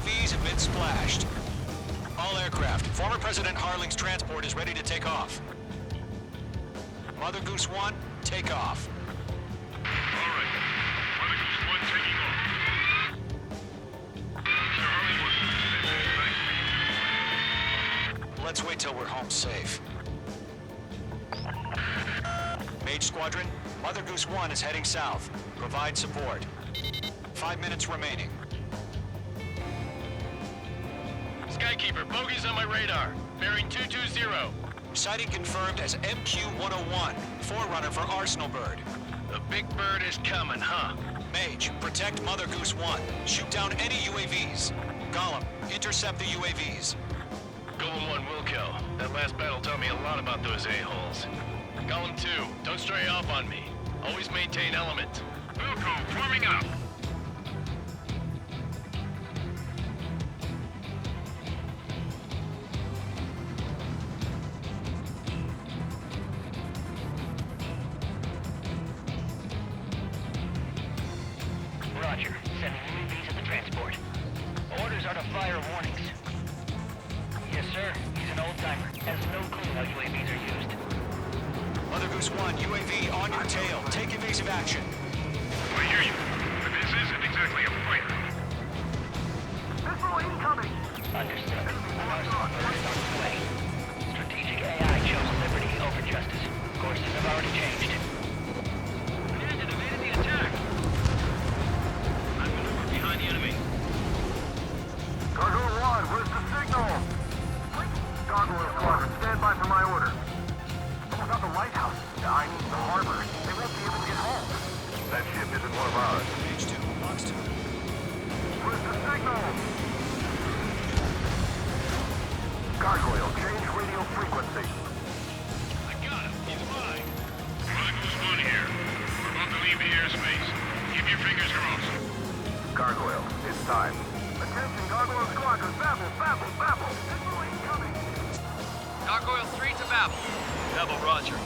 UAVs have been splashed. All aircraft, former President Harling's transport is ready to take off. Mother Goose 1, take off. All right. Mother Goose 1 taking off. Mr. Harling wants to Let's wait till we're home safe. Mage Squadron, Mother Goose 1 is heading south. Provide support. 5 minutes remaining. Skykeeper, bogeys on my radar. Bearing 220. Sighting confirmed as MQ-101, forerunner for Arsenal Bird. The big bird is coming, huh? Mage, protect Mother Goose 1. Shoot down any UAVs. Gollum, intercept the UAVs. Golem 1 will kill. That last battle taught me a lot about those a-holes. Golem 2, don't stray off on me. Always maintain element. Wilco, forming up. Roger. Sending UAVs at the transport. Orders are to fire warnings. Yes, sir. He's an old-timer. Has no clue how UAVs are used. Mother Goose 1, UAV on your tail. Take evasive action. I hear you, but this isn't exactly a fight. Missile incoming! Understood. An Arsenal Bird is on its way. Strategic AI chose liberty over justice. Courses have already changed. Commandant evaded the attack. I'm maneuvered behind the enemy. Gargoyle 1, where's the signal? Gargoyle Squadron, stand by for my order. What about the lighthouse? I mean, the harbor. They won't be able to get home. That ship isn't one of ours. Mage 2, box 2. Where's the signal? Gargoyle, change radio frequency. I got him. He's mine. Mother Goose 1 here. We're about to leave the airspace. Keep your fingers crossed. Gargoyle, it's time. Attention, Gargoyle Squadron, babble, babble, babble. Missile incoming. Gargoyle 3 to Babel. Babel, roger.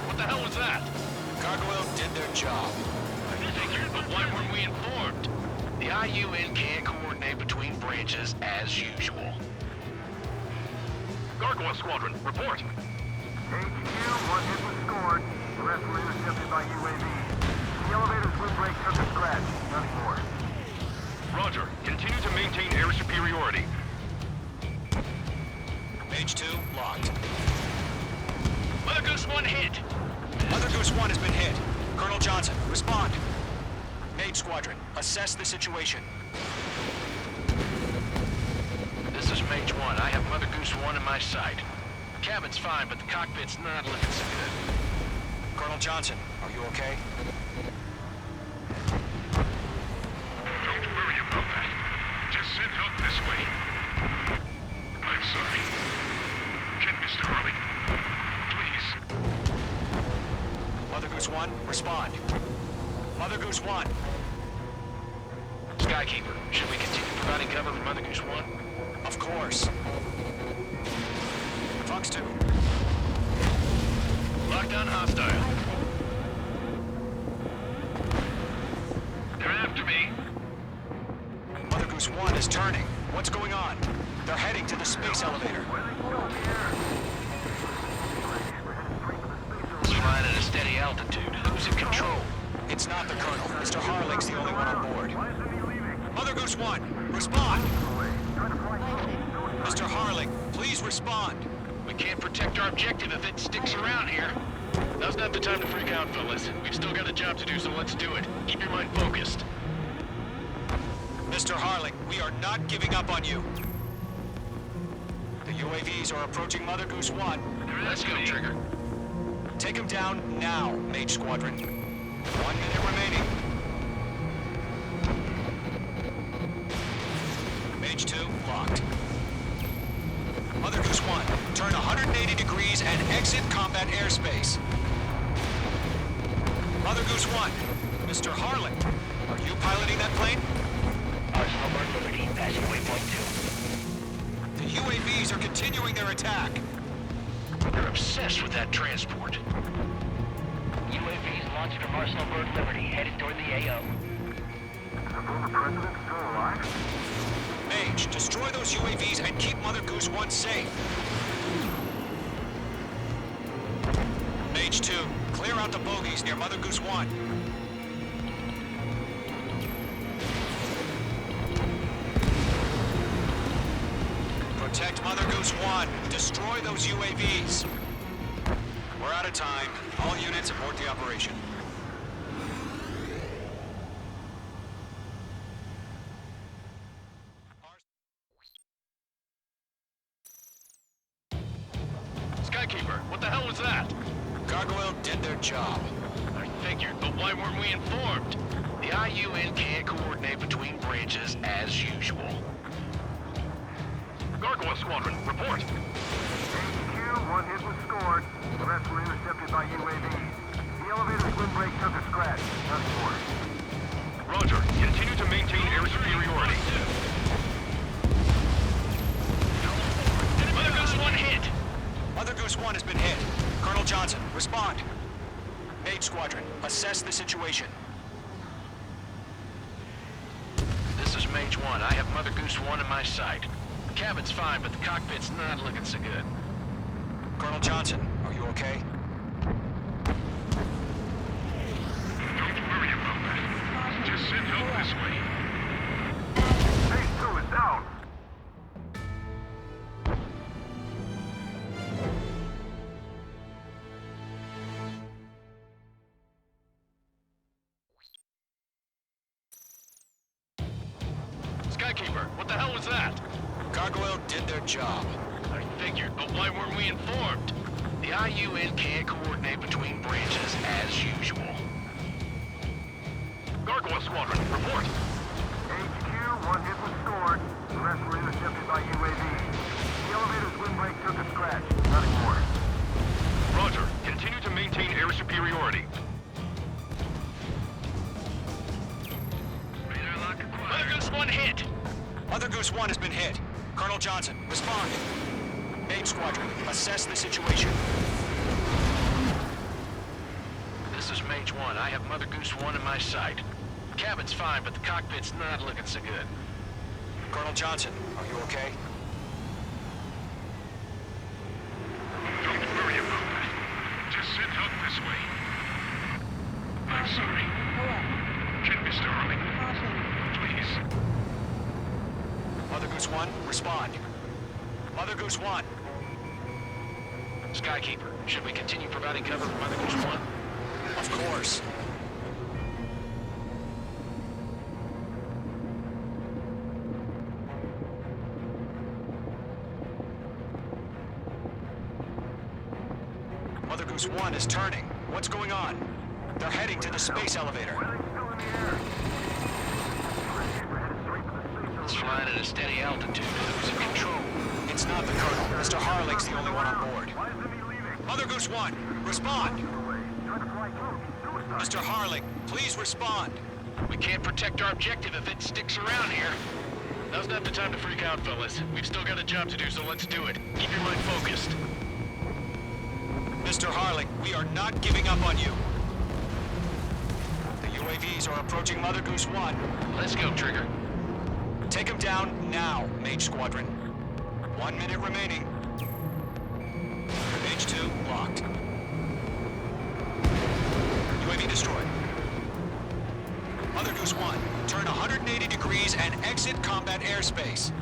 What the hell was that? Gargoyle did their job. But why weren't we informed? The IUN can't coordinate between branches as usual. Gargoyle Squadron, report. HQ, 1 hit was scored. The rest were intercepted by UAV. The elevator's windbreak took a scratch. Nothing more. Roger. Continue to maintain air superiority. Mage 2, locked. Mother Goose 1 hit. Mother Goose 1 has been hit. Colonel Johnson, respond. Mage Squadron, assess the situation. This is Mage 1. I have Mother Goose 1 in my sight. Cabin's fine, but the cockpit's not looking so good. Colonel Johnson, are you okay? Don't worry about that. Just send help this way. I'm sorry. Get Mr. Harling. Please. Mother Goose 1, respond. Mother Goose 1. Skykeeper, should we continue providing cover for Mother Goose 1? Of course. Fox 2. Lockdown hostile. They're after me. Mother Goose 1 is turning. What's going on? They're heading to the space elevator. It's flying at a steady altitude. Who's in control? It's not the Colonel. Mr. Harling's the only one on board. Mother Goose 1, respond! Mr. Harling, please respond. We can't protect our objective if it sticks around here. Now's not the time to freak out, fellas. We've still got a job to do, so let's do it. Keep your mind focused. Mr. Harling, we are not giving up on you. The UAVs are approaching Mother Goose 1. Let's go, Trigger. Take him down now, Mage Squadron. 1 minute remaining. Mage 2, locked. Mother Goose 1, turn 180 degrees and exit combat airspace. Mother Goose 1, Mr. Harlan, are you piloting that plane? Arsenal Bird Liberty, passing waypoint 2. The UAVs are continuing their attack. They're obsessed with that transport. UAVs launched from Arsenal Bird Liberty, headed toward the AO. Is the former president still alive? Mage, destroy those UAVs and keep Mother Goose 1 safe. Mage 2, clear out the bogies near Mother Goose 1. Protect Mother Goose 1. Destroy those UAVs. We're out of time. All units abort the operation. Skykeeper, what the hell was that? Gargoyle did their job. I figured, but why weren't we informed? The IUN can't coordinate between branches as usual. Gargoyle Squadron, report. HQ, one hit was scored. The rest were intercepted by UAVs. The elevator's windbreak took a scratch. Nothing more. Roger. Continue to maintain air superiority. Mother Goose 1 hit! Mother Goose 1 has been hit. Colonel Johnson, respond. Mage Squadron, assess the situation. This is Mage 1. I have Mother Goose 1 in my sight. The cabin's fine, but the cockpit's not looking so good. Colonel Johnson, are you okay? Don't worry about that. Just send help this way. Phase 2 is down. Skykeeper, what the hell was that? Gargoyle did their job. I figured, but why weren't we informed? The IUN can't coordinate between branches as usual. Gargoyle Squadron, report. HQ, one hit was scored. The rest were intercepted by UAVs. The elevator's windbreak took a scratch. Nothing more. Roger. Continue to maintain air superiority. Mother Goose 1 hit! Mother Goose 1 has been hit. Colonel Johnson, respond. Mage Squadron, assess the situation. This is Mage 1. I have Mother Goose 1 in my sight. The cabin's fine, but the cockpit's not looking so good. Colonel Johnson, are you okay? Don't worry about that. Just send help this way. I'm sorry. Get Mr. Harling. Please. Mother Goose 1, respond. Mother Goose 1. Skykeeper, should we continue providing cover for Mother Goose 1? Of course. Mother Goose 1 is turning. What's going on? They're heading to the space elevator. It's flying at a steady altitude. Who's in control? It's not the Colonel. Mr. Harling's the only one on board. Mother Goose 1, respond. Mr. Harling, please respond. We can't protect our objective if it sticks around here. Now's not the time to freak out, fellas. We've still got a job to do, so let's do it. Keep your mind focused. Mr. Harling, we are not giving up on you. The UAVs are approaching Mother Goose 1. Let's go, Trigger. Take him down now, Mage Squadron. 1 minute remaining. Mage 2 locked. UAV destroyed. Mother Goose 1, turn 180 degrees and exit combat airspace.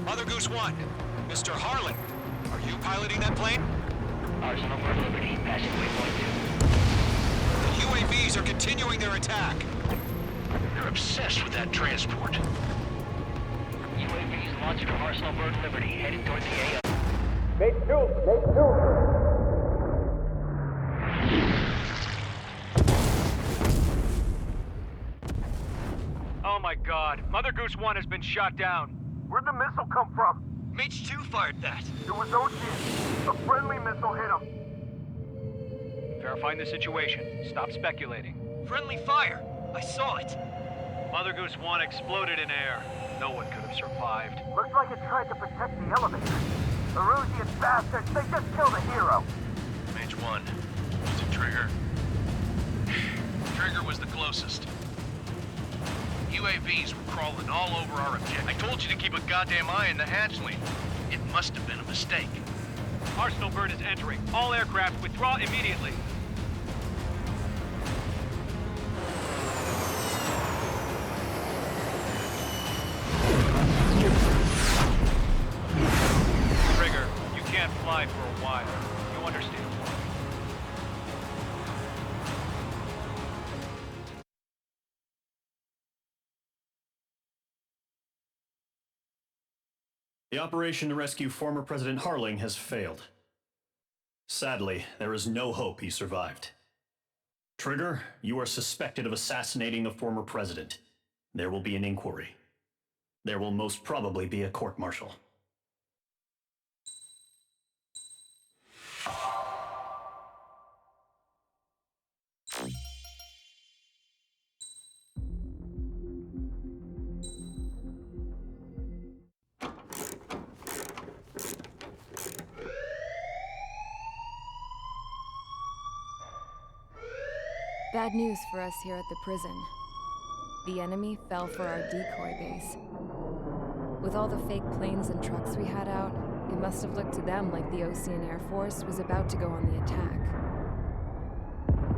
Mother Goose 1, Mr. Harlan, are you piloting that plane? Arsenal Bird Liberty, passing waypoint 2. The UAVs are continuing their attack. They're obsessed with that transport. UAVs launched from Arsenal Bird Liberty, headed toward the AO. Oh my God, Mother Goose 1 has been shot down. Where'd the missile come from? Mage 2 fired that. It was Ocean. A friendly missile hit him. clarifying the situation. Stop speculating. Friendly fire! I saw it! Mother Goose 1 exploded in air. No one could have survived. Looks like it tried to protect the elevator. The Erusian bastards, they just killed a hero. Mage 1. Was it Trigger? Trigger was the closest. UAVs were crawling all over our objective. I told you to keep a goddamn eye on the hatchling. It must have been a mistake. Arsenal bird is entering. All aircraft withdraw immediately. Trigger, you can't fly for a while. You understand why. The operation to rescue former President Harling has failed. Sadly, there is no hope he survived. Trigger, you are suspected of assassinating the former president. There will be an inquiry. There will most probably be a court-martial. Bad news for us here at the prison. The enemy fell for our decoy base. With all the fake planes and trucks we had out, it must have looked to them like the Ocean Air Force was about to go on the attack.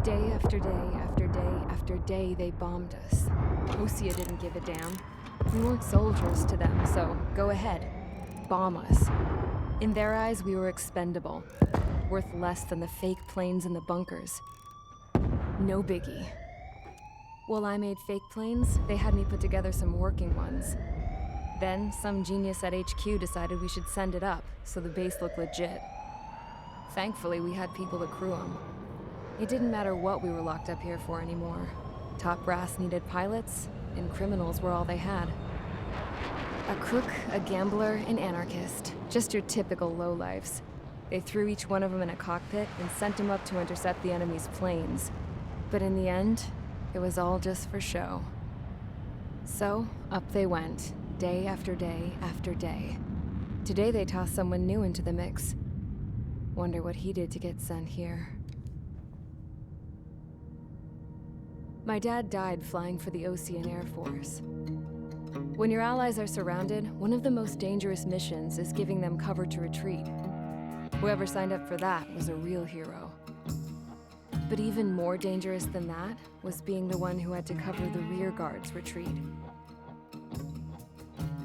Day after day after day after day, they bombed us. Osea didn't give a damn. We weren't soldiers to them, so go ahead. Bomb us. In their eyes, we were expendable. Worth less than the fake planes in the bunkers. No biggie. While I made fake planes, they had me put together some working ones. Then, some genius at HQ decided we should send it up, so the base looked legit. Thankfully, we had people to crew them. It didn't matter what we were locked up here for anymore. Top brass needed pilots, and criminals were all they had. A crook, a gambler, an anarchist. Just your typical lowlifes. They threw each one of them in a cockpit and sent them up to intercept the enemy's planes. But in the end, it was all just for show. So, up they went, day after day after day. Today they tossed someone new into the mix. Wonder what he did to get sent here. My dad died flying for the Ocean Air Force. When your allies are surrounded, one of the most dangerous missions is giving them cover to retreat. Whoever signed up for that was a real hero. But even more dangerous than that was being the one who had to cover the rear guard's retreat.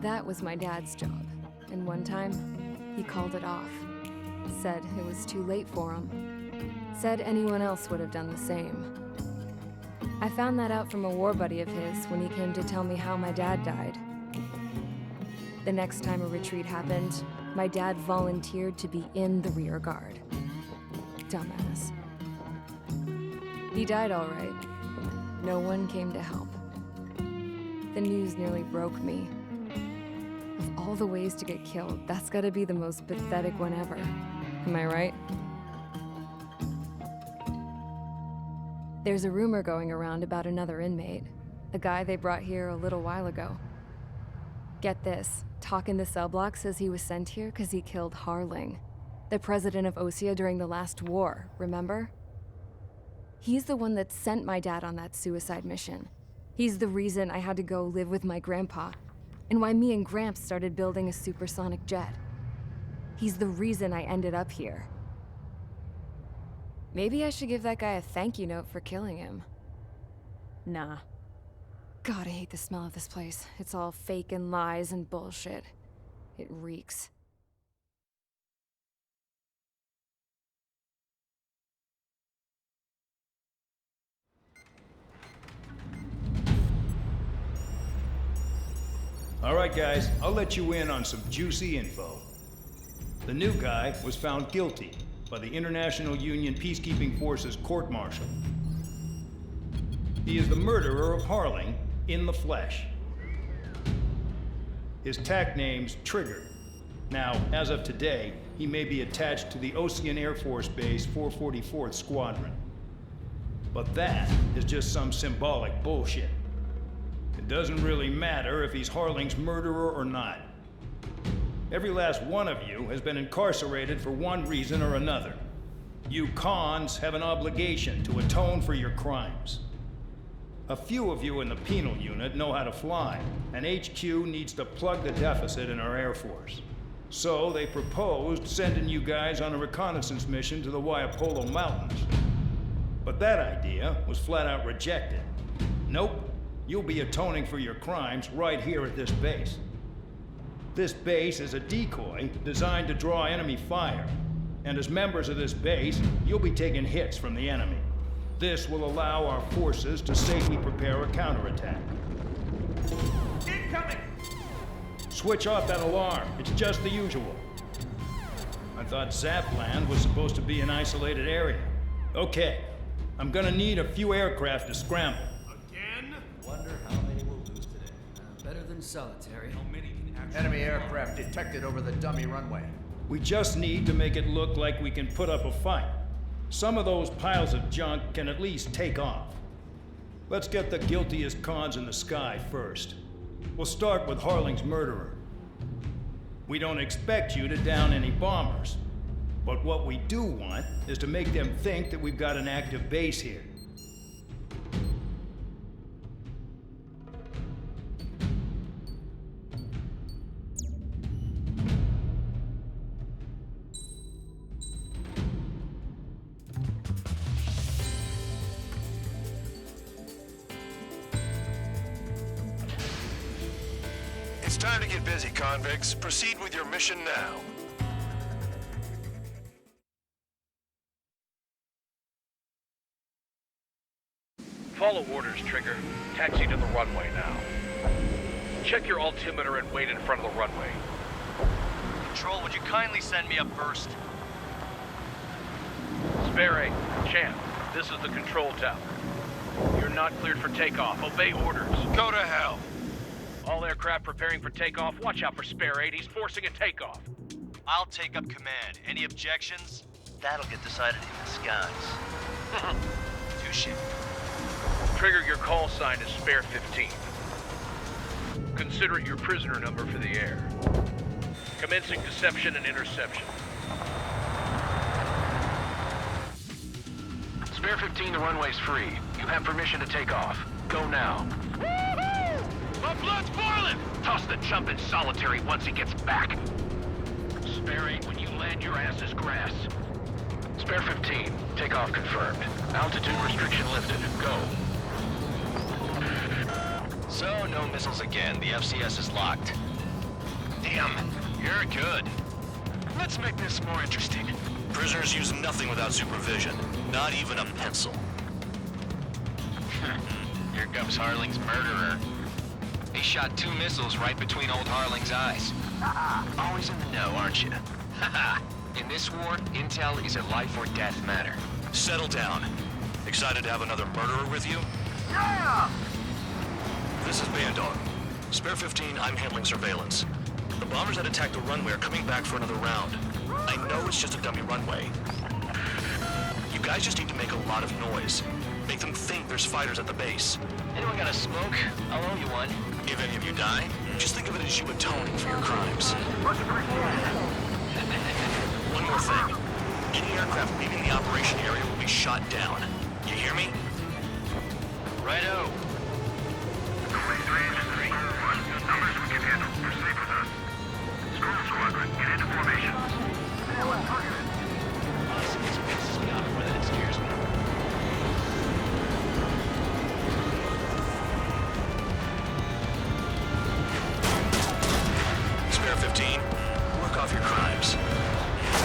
That was my dad's job, and one time, he called it off. Said it was too late for him. Said anyone else would have done the same. I found that out from a war buddy of his when he came to tell me how my dad died. The next time a retreat happened, my dad volunteered to be in the rear guard. Dumbass. He died all right. No one came to help. The news nearly broke me. Of all the ways to get killed, that's gotta be the most pathetic one ever. Am I right? There's a rumor going around about another inmate. A guy they brought here a little while ago. Get this, talk in the cell block says he was sent here because he killed Harling, the president of Osea during the last war, remember? He's the one that sent my dad on that suicide mission. He's the reason I had to go live with my grandpa, and why me and Gramps started building a supersonic jet. He's the reason I ended up here. Maybe I should give that guy a thank you note for killing him. Nah. God, I hate the smell of this place. It's all fake and lies and bullshit. It reeks. All right, guys, I'll let you in on some juicy info. The new guy was found guilty by the International Union Peacekeeping Forces court-martial. He is the murderer of Harling in the flesh. His TAC name's Trigger. Now, as of today, he may be attached to the Ocean Air Force Base 444th Squadron. But that is just some symbolic bullshit. It doesn't really matter if he's Harling's murderer or not. Every last one of you has been incarcerated for one reason or another. You cons have an obligation to atone for your crimes. A few of you in the penal unit know how to fly, and HQ needs to plug the deficit in our Air Force. So they proposed sending you guys on a reconnaissance mission to the Waiapolo Mountains. But that idea was flat out rejected. Nope, you'll be atoning for your crimes right here at this base. This base is a decoy designed to draw enemy fire. And as members of this base, you'll be taking hits from the enemy. This will allow our forces to safely prepare a counterattack. Incoming! Switch off that alarm. It's just the usual. I thought Zapland was supposed to be an isolated area. Okay, I'm gonna need a few aircraft to scramble. Again? Wonder how many we'll lose today. Better than solitary. How many can actually... Enemy aircraft detected over the dummy runway. We just need to make it look like we can put up a fight. Some of those piles of junk can at least take off. Let's get the guiltiest cons in the sky first. We'll start with Harling's murderer. We don't expect you to down any bombers. But what we do want is to make them think that we've got an active base here. It's time to get busy, convicts. Proceed with your mission now. Follow orders, Trigger. Taxi to the runway now. Check your altimeter and wait in front of the runway. Control, would you kindly send me up first? Spare 8, Champ, this is the control tower. You're not cleared for takeoff. Obey orders. Go to hell. All aircraft preparing for takeoff. Watch out for Spare 8. He's forcing a takeoff. I'll take up command. Any objections? That'll get decided in the skies. Touche. Trigger, your call sign is Spare 15. Consider it your prisoner number for the air. Commencing deception and interception. Spare 15, the runway's free. You have permission to take off. Go now. Woohoo! My blood's boiling! Toss the chump in solitary once he gets back. Spare 8, when you land, your ass is grass. Spare 15, takeoff confirmed. Altitude restriction lifted. Go. So, no missiles again. The FCS is locked. Damn, you're good. Let's make this more interesting. Prisoners use nothing without supervision, not even a pencil. Here comes Harling's murderer. He shot 2 missiles right between old Harling's eyes. Always in the know, aren't you? In this war, intel is a life or death matter. Settle down. Excited to have another murderer with you? Yeah! This is Bandog. Spare 15, I'm handling surveillance. The bombers that attacked the runway are coming back for another round. I know it's just a dummy runway. You guys just need to make a lot of noise. Make them think there's fighters at the base. Anyone got a smoke? I'll owe you one. If any of you die, just think of it as you atoning for your crimes. Much appreciated. One more thing. Any aircraft leaving the operation area will be shot down. You hear me? Righto. Police range is 3. Numbers we can handle. Proceed with us. Scroll Squadron, get into formation. Anyone targeted? Spare 15, work off your crimes.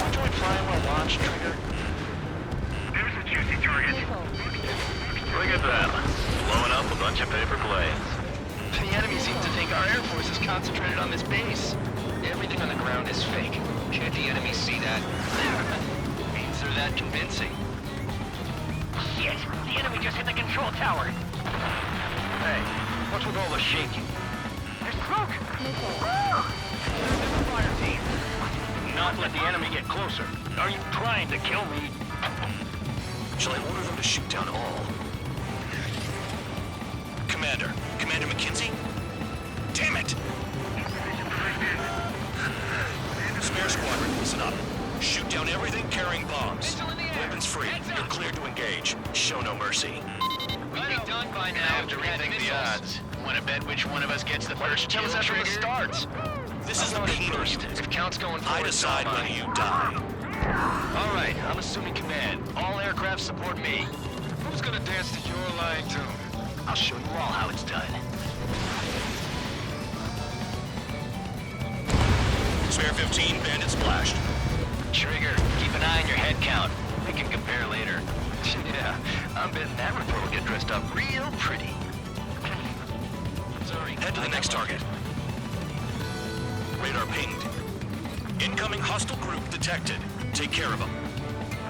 Enjoy flying while launched, Trigger. There's a juicy target. Look at them. Blowing up a bunch of paper planes. The enemy seems to think our Air Force is concentrated on this base. Everything on the ground is fake. Can't the enemy see that? Means they're that convincing. Shit! The enemy just hit the control tower! Hey, what's with all the shaking? There's smoke! Fire team. Not let the enemy get closer. Are you trying to kill me? Shall I order them to shoot down all? Commander. Commander McKinsey? Damn it! Spare squadron, listen up. Shoot down everything carrying bombs. Weapons free. You're cleared to engage. Show no mercy. We'd be done by now to rethink the odds. Want to bet which one of us gets the first kill after the starts? This is a penal first. unit. If count's going forward, I decide so am whether I. you die. All right, I'm assuming command. All aircraft support me. Who's gonna dance to your line tune? I'll show you all how it's done. Spare 15, bandit splashed. Trigger, keep an eye on your head count. We can compare later. Yeah, I'm betting that report will get dressed up real pretty. Sorry. Head to the next target. Radar pinged. Incoming hostile group detected. Take care of them.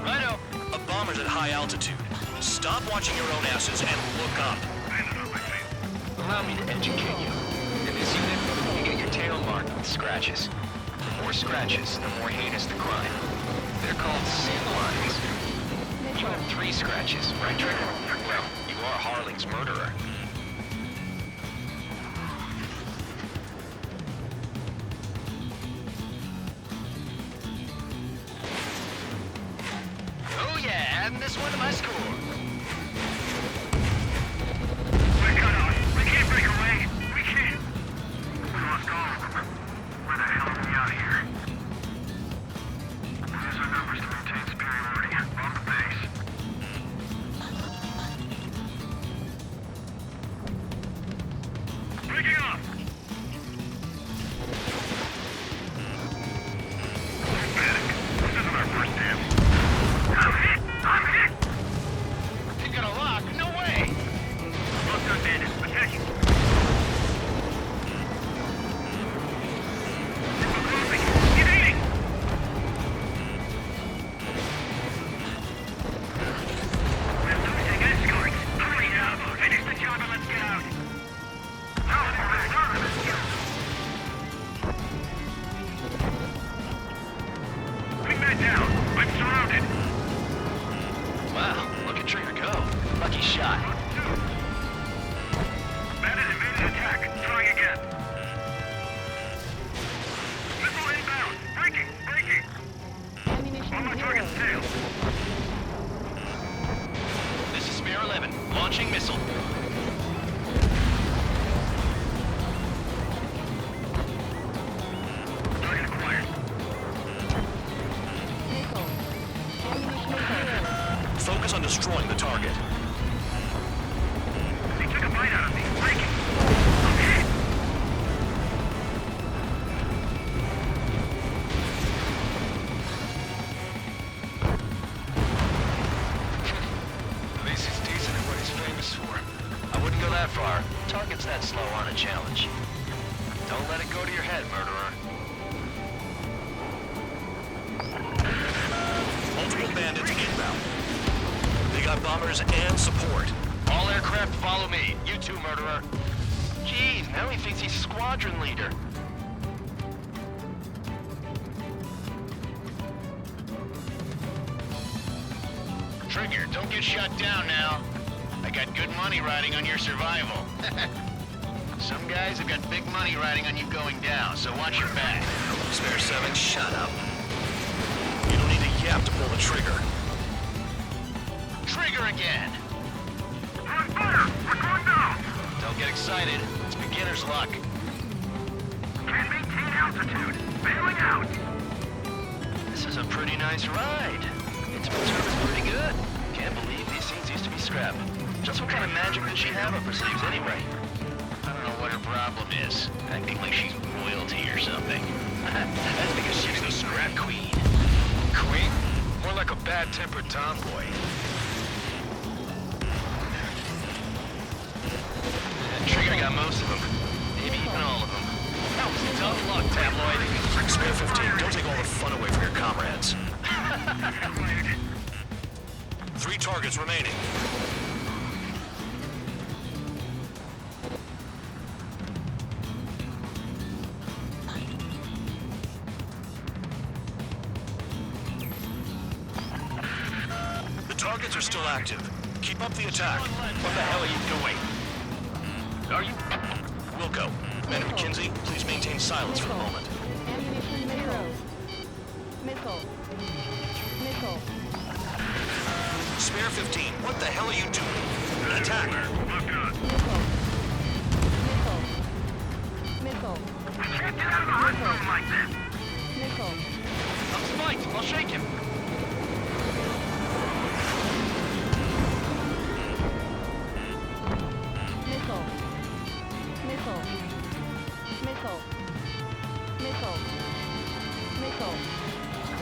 Righto. A bomber's at high altitude. Stop watching your own asses and look up. Allow me to educate you. In this unit, you get your tail marked with scratches. The more scratches, the more heinous the crime. They're called sin lines. You have 3 scratches, right, Trigger? Well, you are Harling's murderer. Oh yeah, adding this one to my score. We're cut off. We can't break away. We can't. We lost all of them. Where the hell are we out of here? Use our numbers to maintain superiority. On the base. Breaking off! Panic. This isn't our first dance. I'm hit! I'm hit! You got a lock? No way! Locked on bandit. Attacking. We're closing. Evading! We're losing escorts. Hurry now. Finish the job and let's get out. Bring that down. I'm surrounded. Wow, look at Trigger go. Lucky shot. Bandit invaded attack. Trying again. Missile inbound. Breaking. Breaking. On my target's tail. This is Spare 11, launching missile. Target acquired. Focus on destroying the target. He took a bite out of me. Breaking. I'm hit. At least he's decent at what he's famous for. I wouldn't go that far. Target's that slow on a challenge. Don't let it go to your head, murderer. Multiple bandits inbound. They got bombers and support. All aircraft follow me. You too, murderer. Jeez, now he thinks he's squadron leader. Trigger, don't get shut down now. I got good money riding on your survival. Some guys have got big money riding on you going down, so watch your back. Spare 7, shut up. You don't need a yap to pull the trigger. Trigger again! We're on fire. We're going down. Don't get excited. It's beginner's luck. Can't maintain altitude. Bailing out. This is a pretty nice ride. Instrument service pretty good. Can't believe these scenes used to be scrapped. Just what kind of magic does she have up her sleeves anyway? I don't know what her problem is. Acting like she's royalty or something. That's because she's the scrap queen. Queen? More like a bad-tempered tomboy. Trigger got most of them. Maybe even all of them. That was tough luck, tabloid. Spare 15, don't take all the fun away from your comrades. 3 targets remaining. The targets are still active. Keep up the attack. What the hell are you doing? Are you... Wilco, Man of McKinsey, please maintain silence for the moment. Ammunition missile. Missile. Missile. Spare 15, what the hell are you doing? Attack! Missile. Missile. Missile. Can't get out of the hot zone like this! Missile. I'm spiked. I'll shake him. Missile. Missile. Missile. Missile. Missile.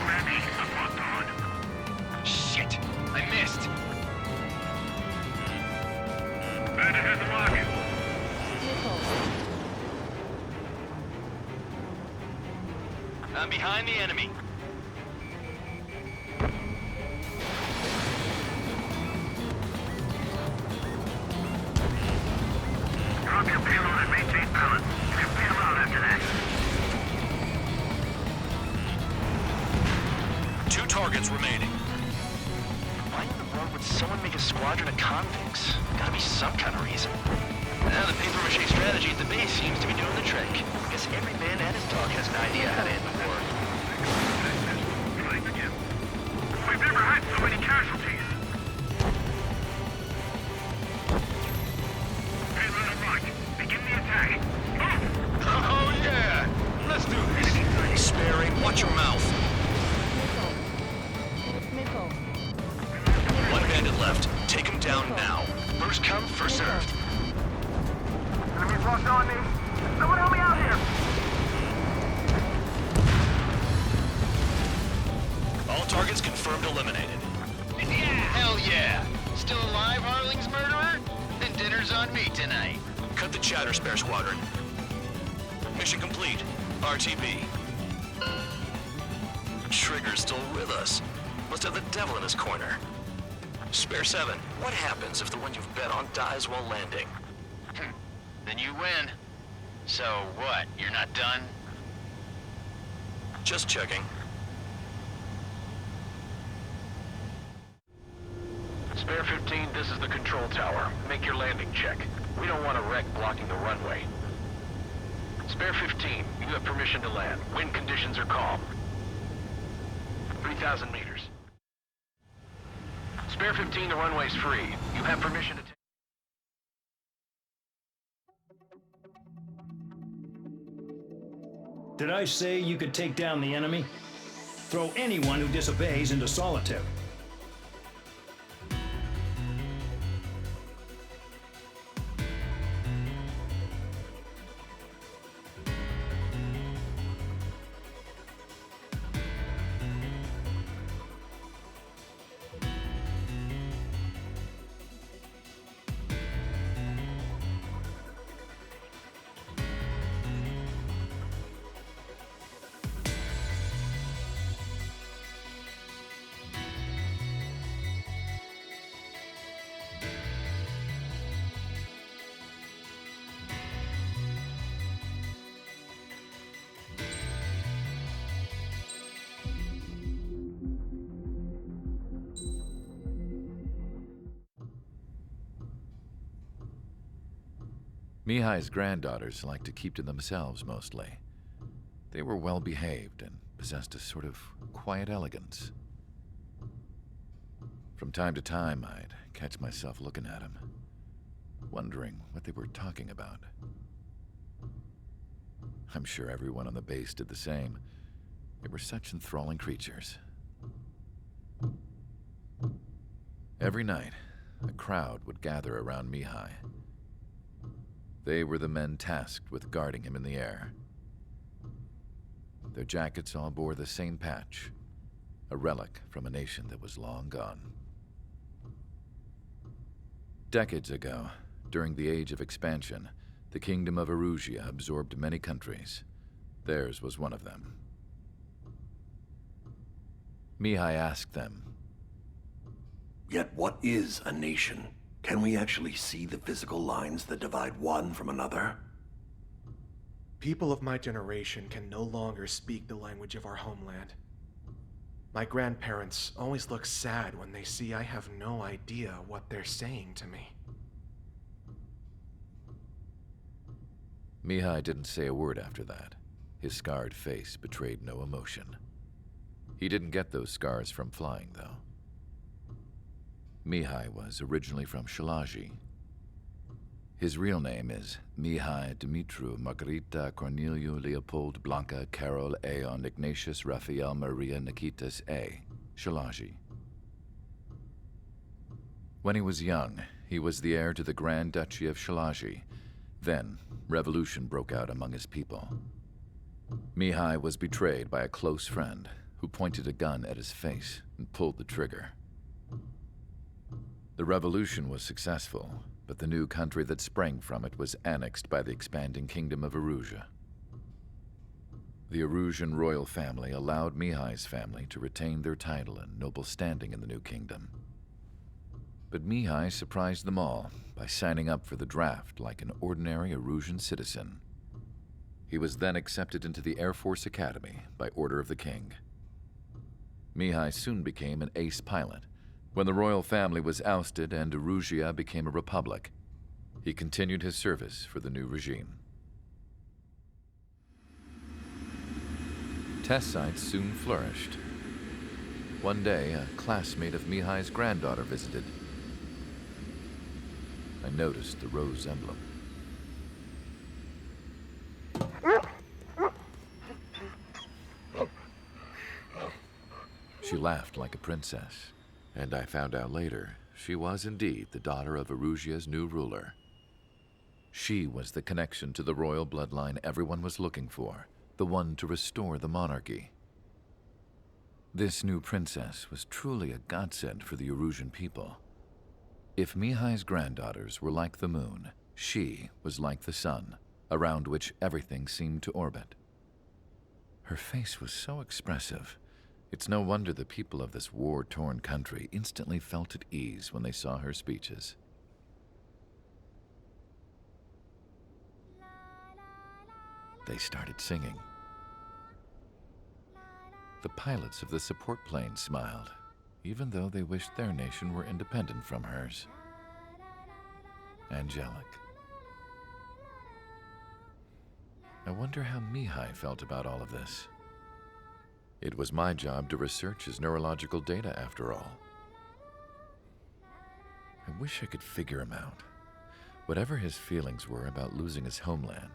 Ready, I'm locked on. Shit. I missed. Better hit the market. Missile. I'm behind the enemy. Drop your payload and maintain balance. You can bail out after that. 2 targets remaining. Why in the world would someone make a squadron of convicts? Gotta be some kind of reason. Now the paper-mache strategy at the base seems to be doing the trick. I guess every man and his dog has an idea how to end the war. Trying again. We've never had so many casualties. Payload unlocked. Begin the attack. Oh yeah! Let's do this. Sparing, watch your mouth. Missile. 1 bandit left. Take him down now. First come, first served. Enemies locked on me. Someone help me out here. All targets confirmed eliminated. Hell yeah! Still alive, Harling's murderer? Then dinner's on me tonight. Cut the chatter, Spare Squadron. Mission complete. RTB. Trigger's still with us. Must have the devil in his corner. Spare 7, what happens if the one you've bet on dies while landing? Then you win. So what, you're not done? Just checking. Spare 15, this is the control tower. Make your landing check. We don't want a wreck blocking the runway. Spare 15, you have permission to land. Wind conditions are calm. 3,000 meters. Spare 15, the runway's free. You have permission to take... Did I say you could take down the enemy? Throw anyone who disobeys into solitary. Mihai's granddaughters liked to keep to themselves mostly. They were well behaved and possessed a sort of quiet elegance. From time to time, I'd catch myself looking at them, wondering what they were talking about. I'm sure everyone on the base did the same. They were such enthralling creatures. Every night, a crowd would gather around Mihai. They were the men tasked with guarding him in the air. Their jackets all bore the same patch, a relic from a nation that was long gone. Decades ago, during the Age of Expansion, the Kingdom of Erusia absorbed many countries. Theirs was one of them. Mihai asked them, "Yet what is a nation? Can we actually see the physical lines that divide one from another?" People of my generation can no longer speak the language of our homeland. My grandparents always look sad when they see I have no idea what they're saying to me. Mihai didn't say a word after that. His scarred face betrayed no emotion. He didn't get those scars from flying, though. Mihai was originally from Shalaji. His real name is Mihai Dumitru Margarita Corneliu Leopold Blanca Carol Aeon Ignatius Raphael Maria Nikitas A. Shalaji. When he was young, he was the heir to the Grand Duchy of Shalaji. Then, revolution broke out among his people. Mihai was betrayed by a close friend who pointed a gun at his face and pulled the trigger. The revolution was successful, but the new country that sprang from it was annexed by the expanding kingdom of Erusia. The Erusian royal family allowed Mihai's family to retain their title and noble standing in the new kingdom. But Mihai surprised them all by signing up for the draft like an ordinary Erusian citizen. He was then accepted into the Air Force Academy by order of the king. Mihai soon became an ace pilot. When the royal family was ousted and Erusia became a republic, he continued his service for the new regime. Test sites soon flourished. One day, a classmate of Mihai's granddaughter visited. I noticed the rose emblem. She laughed like a princess, and I found out later she was indeed the daughter of Erusia's new ruler. She was the connection to the royal bloodline everyone was looking for, the one to restore the monarchy. This new princess was truly a godsend for the Erusian people. If Mihai's granddaughters were like the moon, she was like the sun, around which everything seemed to orbit. Her face was so expressive. It's no wonder the people of this war-torn country instantly felt at ease when they saw her speeches. They started singing. The pilots of the support plane smiled, even though they wished their nation were independent from hers. Angelic. I wonder how Mihai felt about all of this. It was my job to research his neurological data, after all. I wish I could figure him out. Whatever his feelings were about losing his homeland,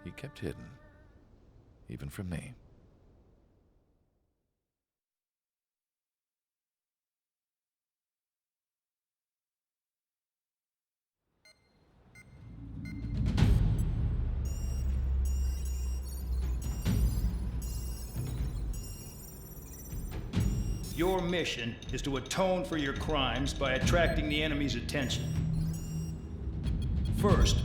he kept hidden, even from me. Your mission is to atone for your crimes by attracting the enemy's attention. First,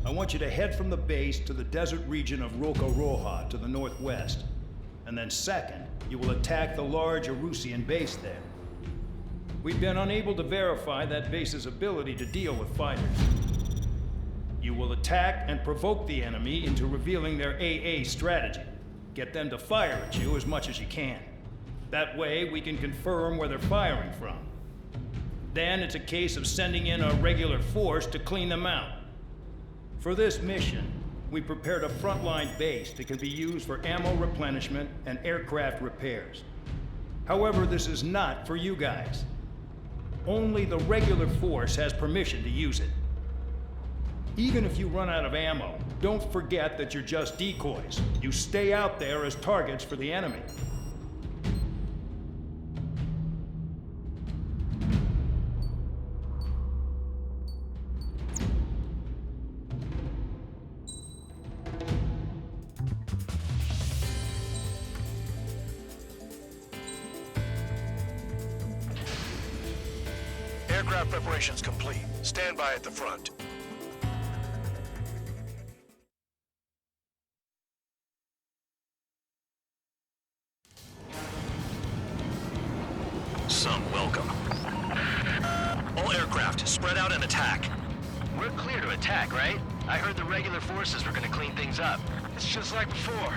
I want you to head from the base to the desert region of Roca Roja to the northwest. And then second, you will attack the large Erusian base there. We've been unable to verify that base's ability to deal with fighters. You will attack and provoke the enemy into revealing their AA strategy. Get them to fire at you as much as you can. That way, we can confirm where they're firing from. Then it's a case of sending in a regular force to clean them out. For this mission, we prepared a frontline base that can be used for ammo replenishment and aircraft repairs. However, this is not for you guys. Only the regular force has permission to use it. Even if you run out of ammo, don't forget that you're just decoys. You stay out there as targets for the enemy. Aircraft preparations complete. Stand by at the front. Some welcome. All aircraft, spread out and attack. We're clear to attack, right? I heard the regular forces were gonna clean things up. It's just like before.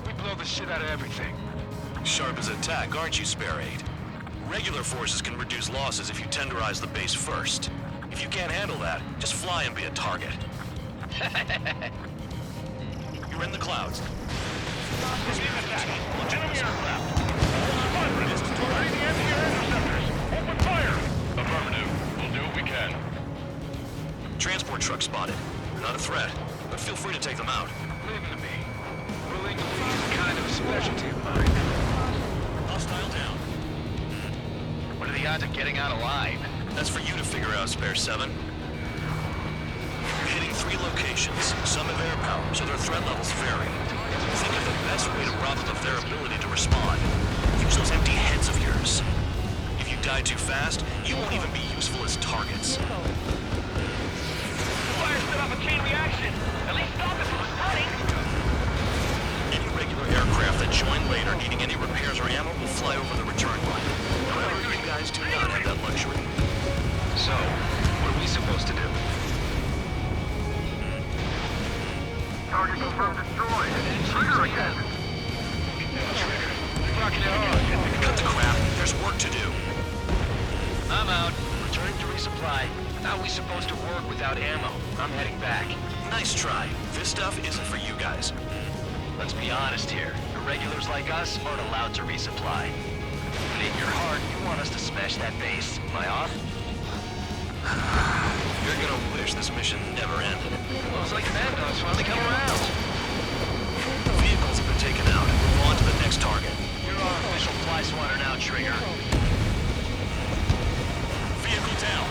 We blow the shit out of everything. Sharp as a tack, aren't you, Spare 8? Regular forces can reduce losses if you tenderize the base first. If you can't handle that, just fly and be a target. You're in the clouds. Being attacked. Enemy aircraft. Squadron. Ready the anti-air interceptors. Open fire. Affirmative. We'll do what we can. Transport truck spotted. They're not a threat, but feel free to take them out. Leave them to me. Willing to leave is kind of a specialty of mine. Hostile down. What are the odds of getting out alive? That's for you to figure out, Spare 7. You're hitting 3 locations. Some have air power, so their threat levels vary. Think of the best way to rob them of their ability to respond. Use those empty heads of yours. If you die too fast, you won't even be useful as targets. Fire set off a chain reaction. At least stop it from spreading. Any regular aircraft that join later needing any repairs or ammo will fly over the return line. However, you guys do not have that luxury. So, what are we supposed to do? Target confirmed destroyed. Trigger again. Rocking it hard. Cut the crap. There's work to do. I'm out. Returning to resupply. How are we supposed to work without ammo? I'm heading back. Nice try. This stuff isn't for you guys. Let's be honest here. Irregulars like us aren't allowed to resupply. But in your heart, you want us to smash that base. Am I off? You're gonna wish this mission never ended. Looks like Mad Dog's finally come around. Vehicles have been taken out. Move on to the next target. You're our official fly swatter now, Trigger. Vehicle down.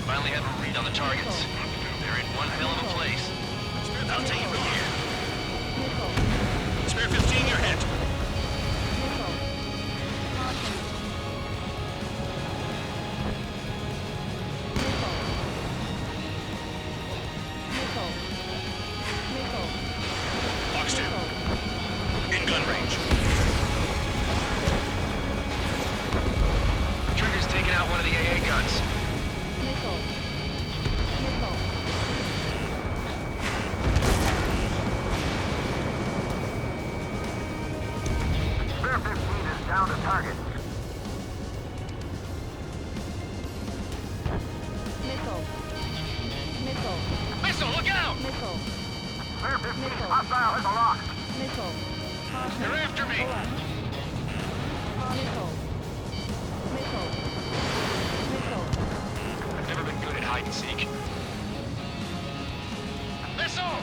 Finally have a read on the targets. They're in one hell of a place. I'll take you from here. Spare 15, you're hit. Box 2. In gun range. Trigger's taking out one of the AA guns. Spare 15 is down to target. Missile, look out! Spare 15 hostile has a lock. They're after me! I've never been good at hide and seek. Missile!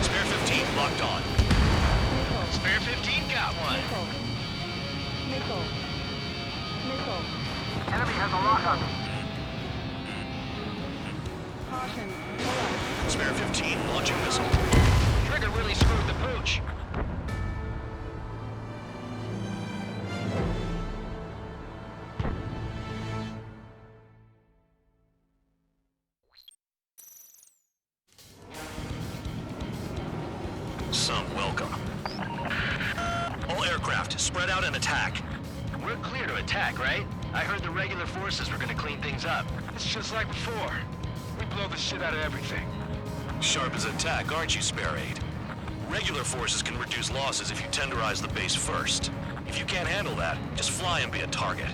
Spare 15 locked on. Spare 15 got one. Enemy has a lock on me. Spare 15 launching missile. Trigger really screwed the pooch. Some welcome. All aircraft, spread out and attack. We're clear to attack, right? I heard the regular forces were gonna clean things up. It's just like before. We blow the shit out of everything. Sharp as a tack, aren't you, Spare 8? Regular forces can reduce losses if you tenderize the base first. If you can't handle that, just fly and be a target.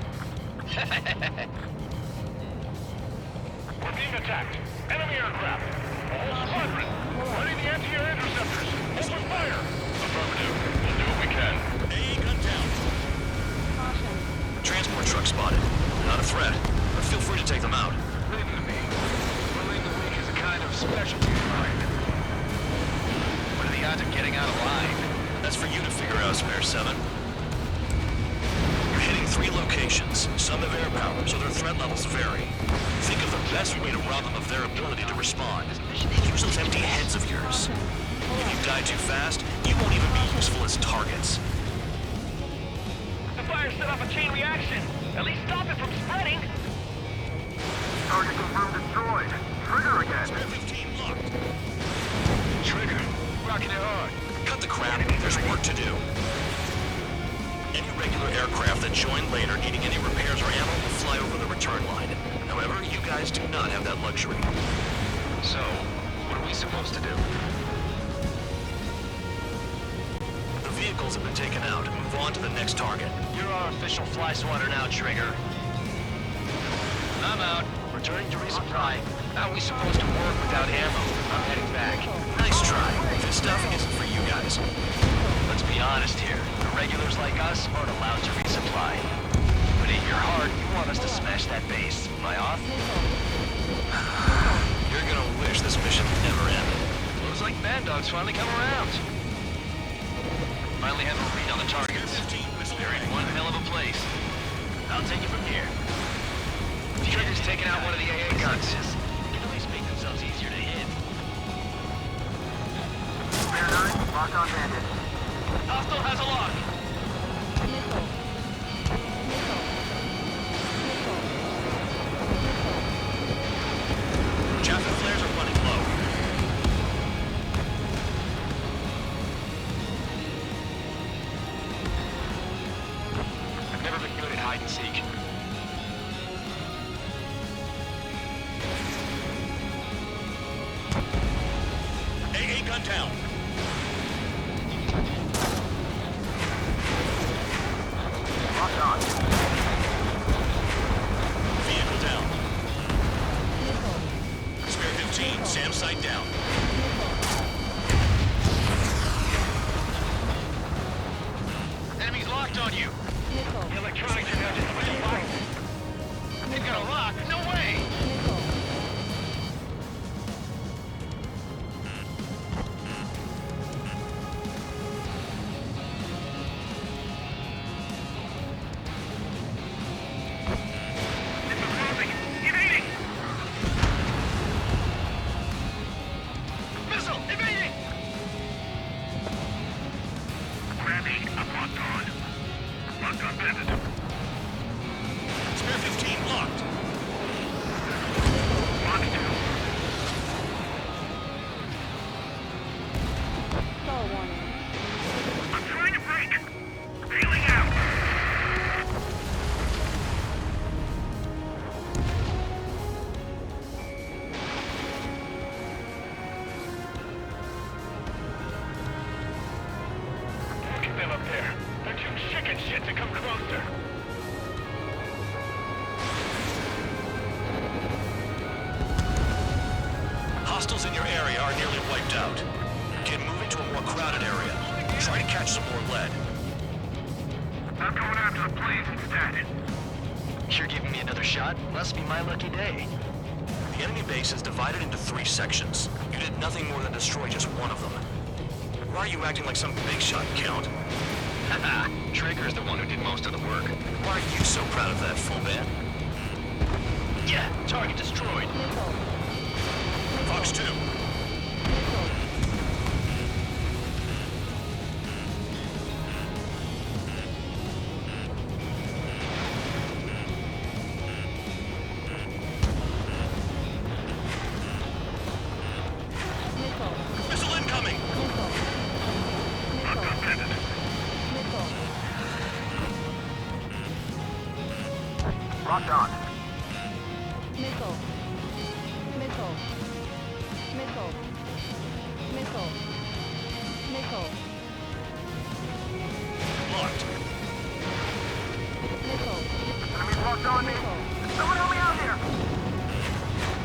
We're being attacked. Enemy aircraft. All squadron. Ready the anti-air interceptors. Open fire. Affirmative. We'll do what we can. AA gun down. Transport truck spotted. Not a threat, but feel free to take them out. Leave them to me. Willing to weak is a kind of specialty of mine. What are the odds of getting out alive? That's for you to figure out, Spare 7. You're hitting 3 locations. Some have air power, so their threat levels vary. Think of the best way to rob them of their ability to respond. Use those empty heads of yours. If you die too fast, you won't even be useful as targets. The fire set off a chain reaction. At least stop it from spreading. Target confirmed destroyed. Trigger again. Spare 15 locked. Trigger, rocking it hard. Cut the crap. There's work to do. Any regular aircraft that join later needing any repairs or ammo will fly over the return line. However, you guys do not have that luxury. So, what are we supposed to do? The vehicles have been taken out. Move on to the next target. You're our official fly swatter now, Trigger. I'm out. Returning to resupply. How are we supposed to work without ammo? I'm heading back. Nice try. This stuff isn't for you guys. Let's be honest here. The regulars like us aren't allowed to resupply. But in your heart, you want us to smash that base. Am I off? You're gonna wish this mission never ended. Looks like Bad Dog's finally come around. Finally have a read on the targets. They're in one hell of a place. I'll take it from here. Trigger's taking out one of the AA guns. Can at least make themselves easier to hit. Bear 9, lock on bandit. Hostile has a lock. Chaffin flares are running low. I've never been good at hide and seek. AA gun down. Lock on. Vehicle down. Spare 15, SAM sight down. Enemies locked on you. The electronics are now just really locked. They've got a lock. No way. Spare 15 locked. I'm trying to break. Bailing out. Look at them up there. They're too chicken shit to come closer. Hostiles in your area are nearly wiped out. Get moving to a more crowded area. Try to catch some more lead. I'm going after the planes instead. You're giving me another shot? Must be my lucky day. The enemy base is divided into 3 sections. You did nothing more than destroy just one of them. Why are you acting like some big shot, Count? Haha. Trigger's the one who did most of the work. Why are you so proud of that, full man? Yeah, target destroyed. Fox 2. Missile incoming! Locked on. Missile. Missile. Missile. Missile. Missile. Locked. Missile. Enemies locked on me. Someone help me out here.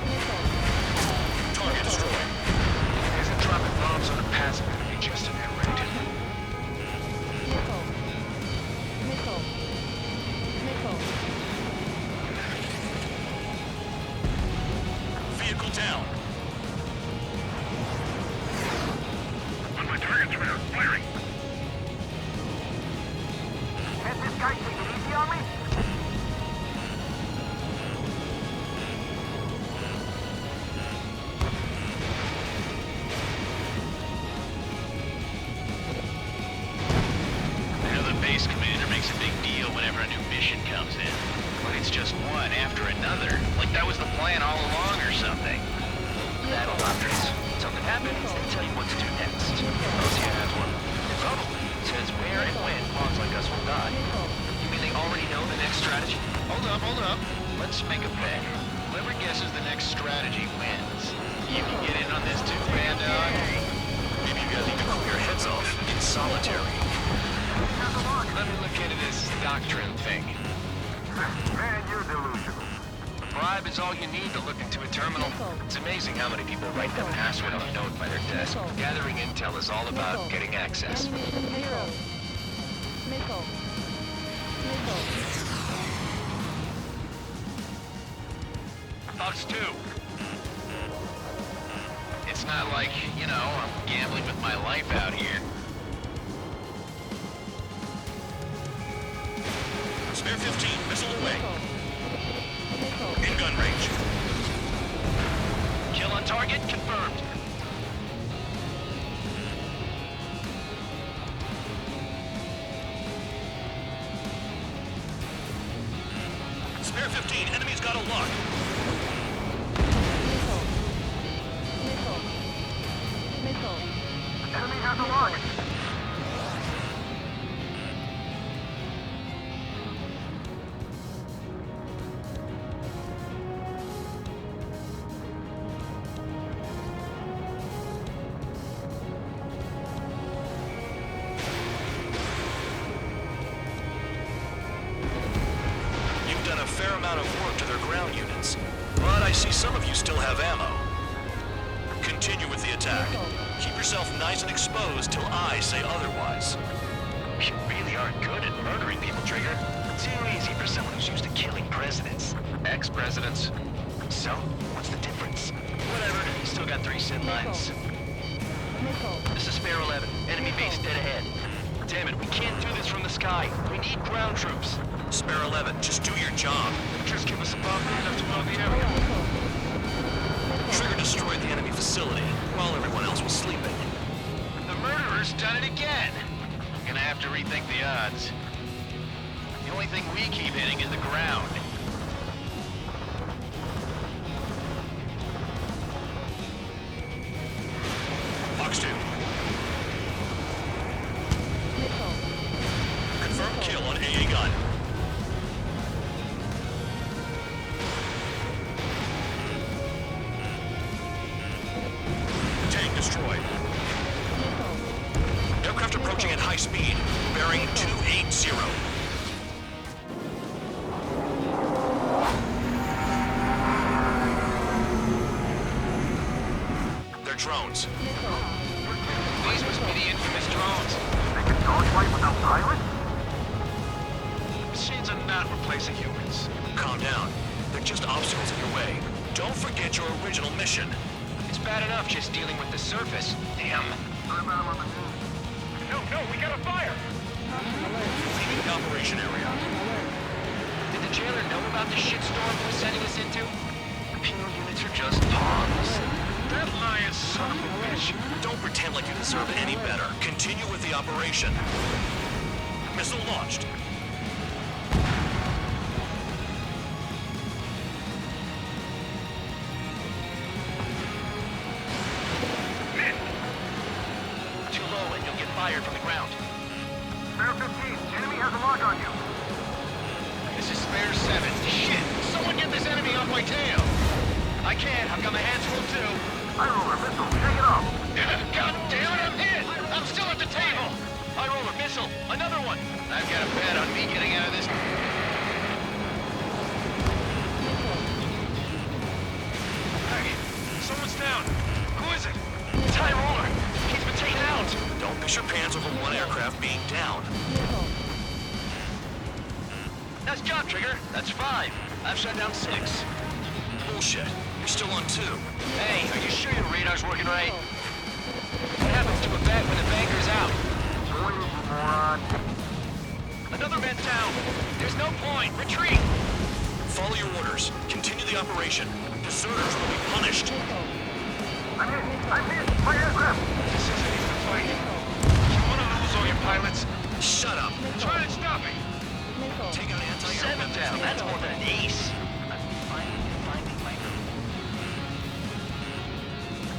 Missile. Target destroyed. Isn't dropping bombs on a passive enemy just an air raid? Missile. Missile. Missile. Vehicle down. On my target radar, firing. Can't this guy take it easy on me? The base commander makes a big deal whenever a new mission comes in. But it's just one after another. Like that was the plan all along or something. Battle doctrines. Something happens, they tell you what to do next. Rosia has one. Probably. Says is where and when pawns like us will die. You mean they already know the next strategy? Hold up. Let's make a bet. Whoever guesses the next strategy wins. You can get in on this too, Bandog. Maybe you guys even cool your heads off in solitary. Let me look into this doctrine thing. Man, you're delusional. A bribe is all you need to look into a terminal. It's amazing how many people write that password on a note by their desk. Gathering intel is all about getting access. Fox 2. It's not like, I'm gambling with my life out here. Spare 15, missile away. In gun range. Kill on target confirmed. Spare 15, enemy's got a lock. Enemy has a lock. You've done a fair amount of work to their ground units, but I see some of you still have ammo. Continue with the attack. Keep yourself nice and exposed till I say otherwise. You really are good at murdering people, Trigger. Too easy for someone who's used to killing presidents. Ex-presidents. So, what's the difference? Whatever, still got 3 SID lines. This is Spare 11. Enemy base dead ahead. Damn it, we can't do this from the sky. We need ground troops. Spare 11, just do your job. Just give us a bomb big enough to blow the area. Trigger destroyed the enemy facility, while everyone else was sleeping. The murderer's done it again. Gonna have to rethink the odds. The only thing we keep hitting is the ground. Fox 2. Confirmed kill on AA gun. Tank destroyed. Aircraft approaching at high speed, bearing 280. They're drones. These must be the infamous drones. They can dogfight without pilots? Machines are not replacing humans. Calm down. They're just obstacles in your way. Don't forget your original mission. It's bad enough just dealing with the surface. Damn. No, we got a fire! Leaving the operation area. Did the jailer know about the shitstorm he was sending us into? Penal units are just pawns. That lying son of a bitch. Don't pretend like you deserve any better. Continue with the operation. Missile launched. Too low and you'll get fired from the ground. Spare 15, enemy has a lock on you. This is Spare 7. Shit! Someone get this enemy off my tail! I can't. I've got my hands full too. High roller missile, take it off. God damn it, I'm hit! I'm still at the table! High roller missile. Another one. I've got a bet on me getting out of this. Hey, someone's down. Who is it? It's High roller. He's been taken out. Don't piss your pants over one aircraft being down. Nice job, Trigger. That's 5. I've shut down 6. Bullshit. You're still on 2. Hey, are you sure your radar's working right? What happens to a bet when the banker's out? Moron. Another man down. There's no point. Retreat. Follow your orders. Continue the operation. Deserters will be punished. I'm hit. My aircraft. This isn't even a fight. You want to lose all your pilots? Shut up. Try and stop me. Take out anti-air 7 weapons. down. That's more than an ace. I'm finally finding my groove.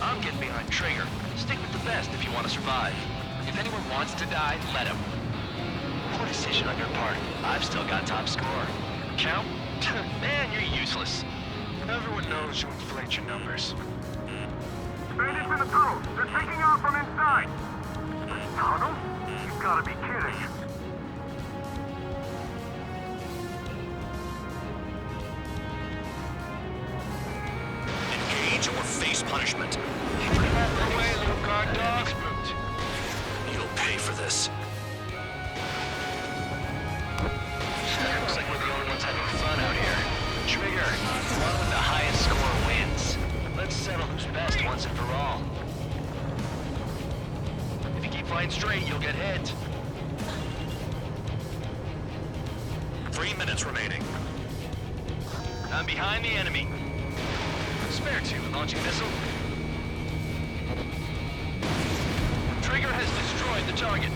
I'm getting behind Trigger. Stick with the best if you want to survive. If anyone wants to die, let him. Poor decision on your part. I've still got top score. Count? Man, you're useless. Everyone knows you inflate your numbers. Bandits in the tunnel. They're taking off from inside. The tunnel? You've got to be kidding. Engage or face punishment. Get out of the way, little guard dog. You'll pay for this. Looks like we're the only ones having fun out here. Trigger, the one with the highest score wins. Let's settle who's best once and for all. If you keep flying straight, you'll get hit. 3 minutes remaining. I'm behind the enemy. Spare two, launching missile. Trigger has destroyed the target.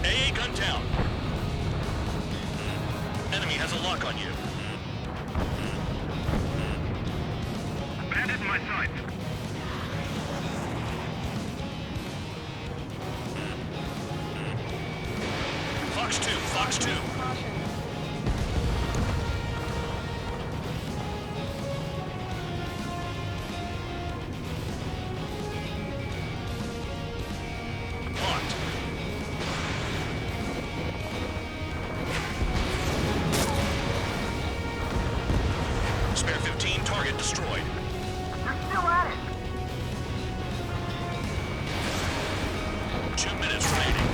AA gun down. Enemy has a lock on you. Bandit in my sight. Fox 2, Fox 2. Locked. Spare 15, target destroyed. You're still at it. 2 minutes remaining.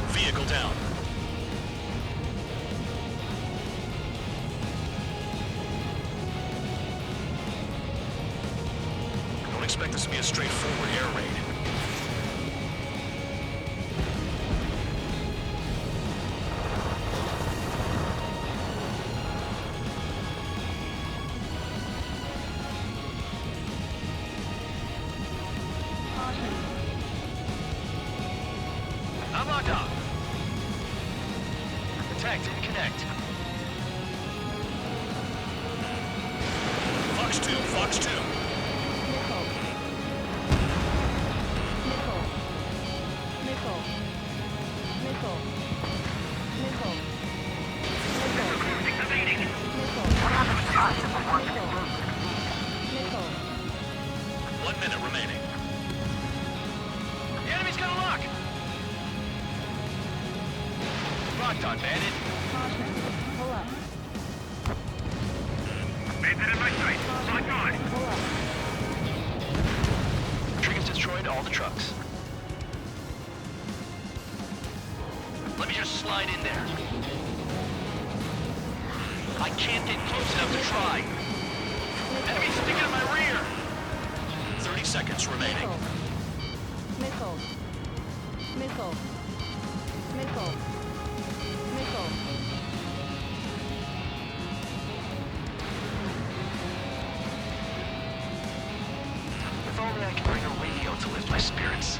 Vehicle down. Don't expect this to be a straightforward air raid. I'm locked on. Attack didn't connect. Fox 2, Fox 2. What happened to us if we want to engage? 1 minute remaining. The enemy's gonna lock. Locked on, bandit. Bandit in my sight. Locked on. Trigger's destroyed all the trucks. Let me just slide in there. I can't get close enough to try. Enemy's sticking in my rear. 30 seconds remaining. If only I could bring a radio to lift my spirits.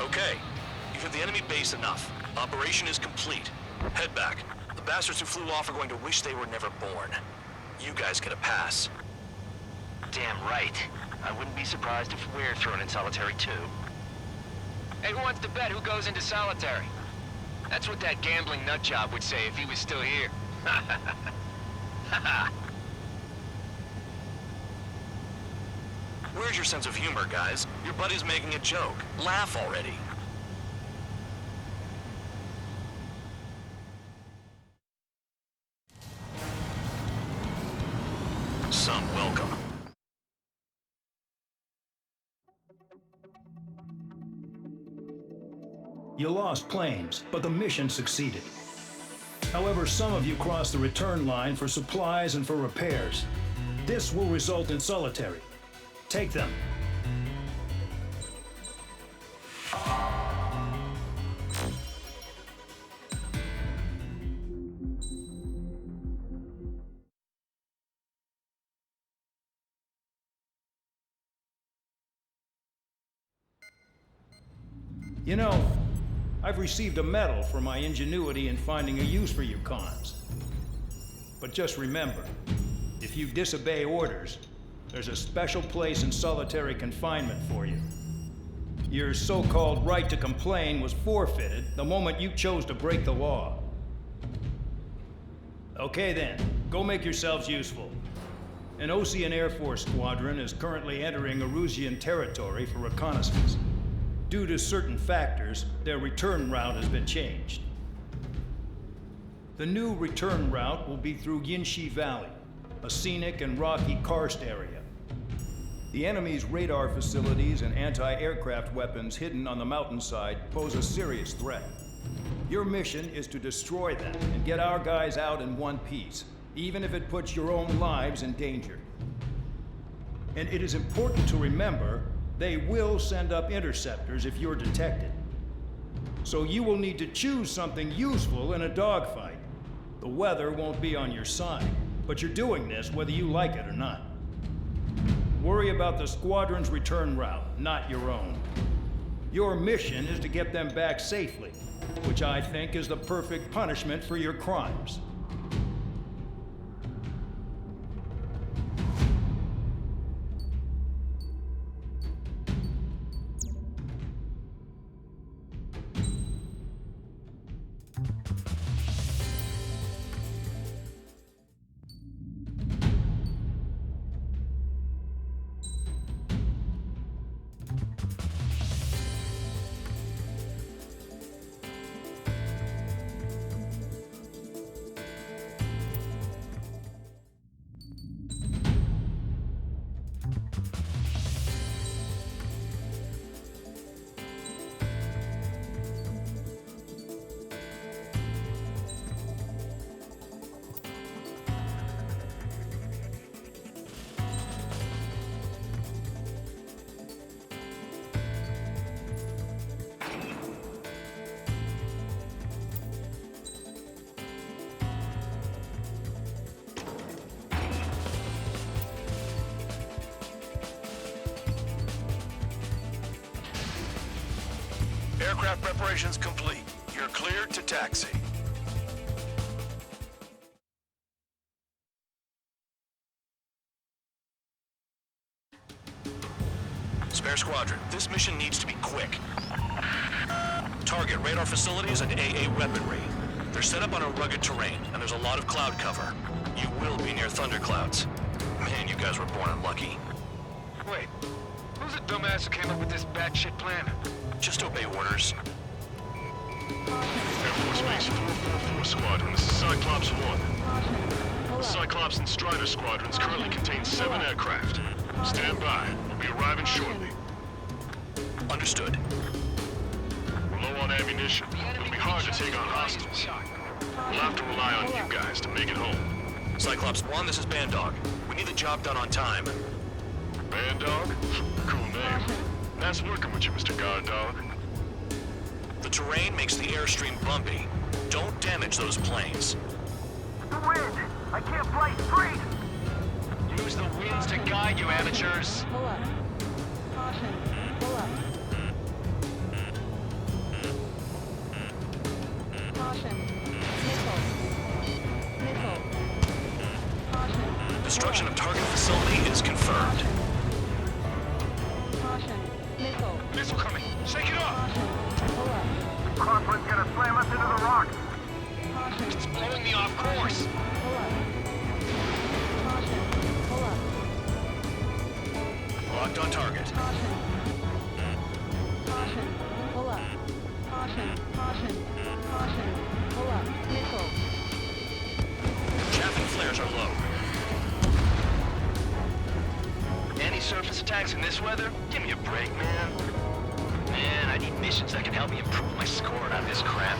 Okay. You've hit the enemy base enough. Operation is complete. Head back. The bastards who flew off are going to wish they were never born. You guys get a pass. Damn right. I wouldn't be surprised if we're thrown in solitary too. Hey, who wants to bet who goes into solitary? That's what that gambling nutjob would say if he was still here. Where's your sense of humor, guys? Your buddy's making a joke. Laugh already. Some welcome. You lost planes, but the mission succeeded. However, some of you crossed the return line for supplies and for repairs. This will result in solitary. Take them. You know, I've received a medal for my ingenuity in finding a use for you cons. But just remember, if you disobey orders, there's a special place in solitary confinement for you. Your so-called right to complain was forfeited the moment you chose to break the law. Okay then, go make yourselves useful. An Osean Air Force squadron is currently entering Erusian territory for reconnaissance. Due to certain factors, their return route has been changed. The new return route will be through Yinshi Valley, a scenic and rocky karst area. The enemy's radar facilities and anti-aircraft weapons hidden on the mountainside pose a serious threat. Your mission is to destroy them and get our guys out in one piece, even if it puts your own lives in danger. And it is important to remember, they will send up interceptors if you're detected. So you will need to choose something useful in a dogfight. The weather won't be on your side, but you're doing this whether you like it or not. Worry about the squadron's return route, not your own. Your mission is to get them back safely, which I think is the perfect punishment for your crimes. Aircraft preparations complete. You're cleared to taxi. Spare squadron, this mission needs to be quick. Target radar facilities and AA weaponry. They're set up on a rugged terrain, and there's a lot of cloud cover. You will be near thunderclouds. Man, you guys were born unlucky. Wait, who's the dumbass who came up with this batshit plan? Just obey orders. Air Force Base 444 Squadron, this is Cyclops 1. The Cyclops and Strider squadrons currently contain 7 aircraft. Stand by. We'll be arriving shortly. Understood. We're low on ammunition. It'll be hard to take on hostiles. We'll have to rely on you guys to make it home. Cyclops 1, this is Bandog. We need the job done on time. Bandog? Cool name. Nice working with you, Mr. Guard Dog. The terrain makes the airstream bumpy. Don't damage those planes. The wind! I can't fly straight! Use the winds to guide you, amateurs. Pull up. Caution. Pull up. Caution. Missile. Caution. Destruction of target facility is confirmed. Caution. Missile. Missile coming! Shake it off! Pull up. Crosswind's gonna slam us into the rocks! It's blowing me off course. Pull up. Caution. Pull up. Locked on target. Caution. Caution. Pull up. Caution. Caution. Caution. Pull up. Missile. Chaffing flares are low. Any surface attacks in this weather? Give me a break, man. Man, I need missions that can help me improve my score on this crap.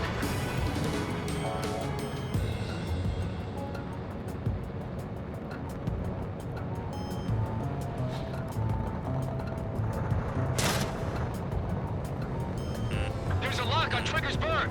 There's a lock on Trigger's burn.